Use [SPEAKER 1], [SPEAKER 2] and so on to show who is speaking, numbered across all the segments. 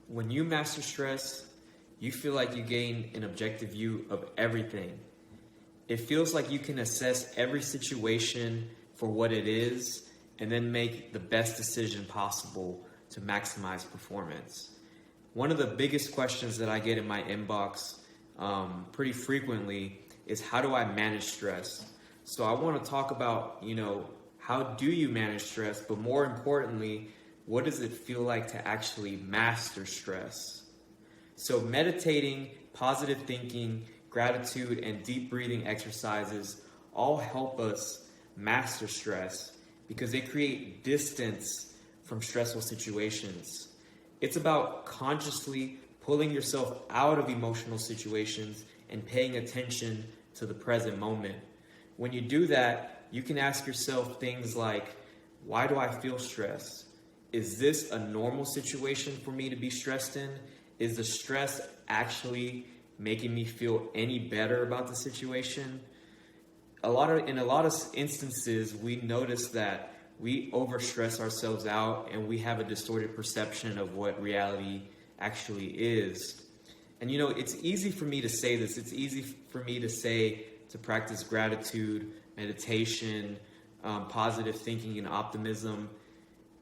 [SPEAKER 1] When you master stress, you feel like you gain an objective view of everything. It feels like you can assess every situation for what it is and then make the best decision possible to maximize performance. One of the biggest questions that I get in my inbox pretty frequently is, how do I manage stress? So I want to talk about, how do you manage stress, but more importantly, what does it feel like to actually master stress? So meditating, positive thinking, gratitude, and deep breathing exercises all help us master stress because they create distance from stressful situations. It's about consciously pulling yourself out of emotional situations and paying attention to the present moment. When you do that, you can ask yourself things like, why do I feel stressed? Is this a normal situation for me to be stressed in? Is the stress actually making me feel any better about the situation? In a lot of instances, we notice that we overstress ourselves out and we have a distorted perception of what reality actually is. And it's easy for me to say this. It's easy for me to say to practice gratitude, meditation, positive thinking, and optimism,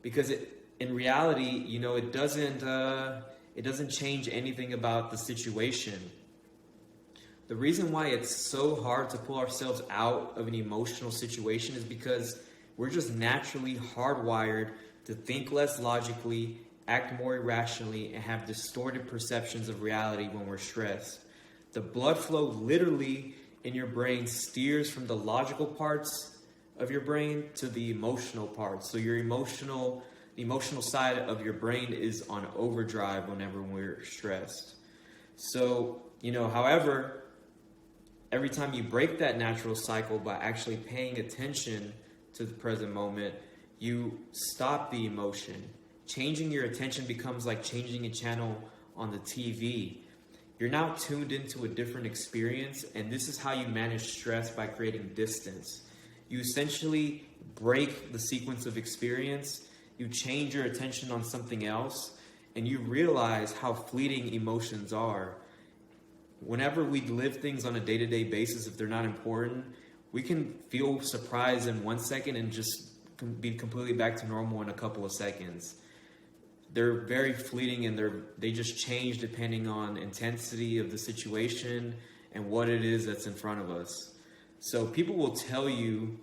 [SPEAKER 1] because in reality, it doesn't change anything about the situation. The reason why it's so hard to pull ourselves out of an emotional situation is because we're just naturally hardwired to think less logically, act more irrationally, and have distorted perceptions of reality when we're stressed. The blood flow literally in your brain steers from the logical parts of your brain to the emotional parts. So the emotional side of your brain is on overdrive whenever we're stressed. So, however, every time you break that natural cycle by actually paying attention to the present moment, you stop the emotion. Changing your attention becomes like changing a channel on the TV. You're now tuned into a different experience, and this is how you manage stress, by creating distance. You essentially break the sequence of experience, you change your attention on something else, and you realize how fleeting emotions are. Whenever we live things on a day-to-day basis, if they're not important, we can feel surprise in 1 second and just be completely back to normal in a couple of seconds. They're very fleeting, and they just change depending on intensity of the situation and what it is that's in front of us. So people will tell you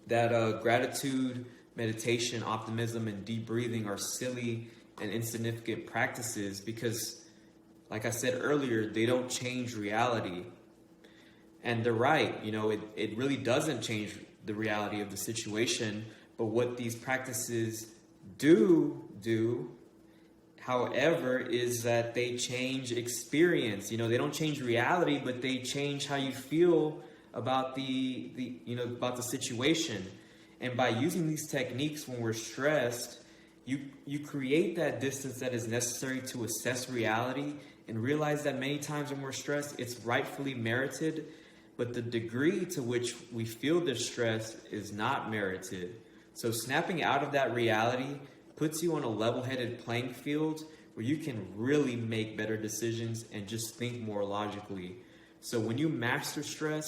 [SPEAKER 1] that gratitude, meditation, optimism, and deep breathing are silly and insignificant practices because, like I said earlier, they don't change reality. And they're right. It really doesn't change the reality of the situation. But what these practices do, however, is that they change experience. They don't change reality, but they change how you feel about about the situation. And by using these techniques when we're stressed, you create that distance that is necessary to assess reality and realize that many times when we're stressed, it's rightfully merited, but the degree to which we feel this stress is not merited. So snapping out of that reality puts you on a level-headed playing field where you can really make better decisions and just think more logically. So when you master stress,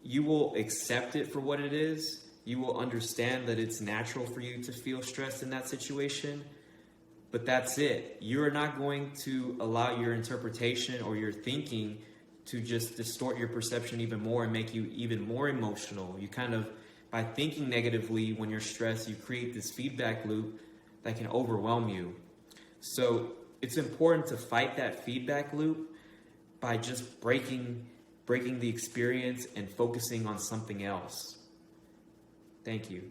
[SPEAKER 1] you will accept it for what it is. You will understand that it's natural for you to feel stressed in that situation, but that's it. You're not going to allow your interpretation or your thinking to just distort your perception even more and make you even more emotional. By thinking negatively when you're stressed, you create this feedback loop that can overwhelm you. So it's important to fight that feedback loop by just breaking the experience and focusing on something else. Thank you.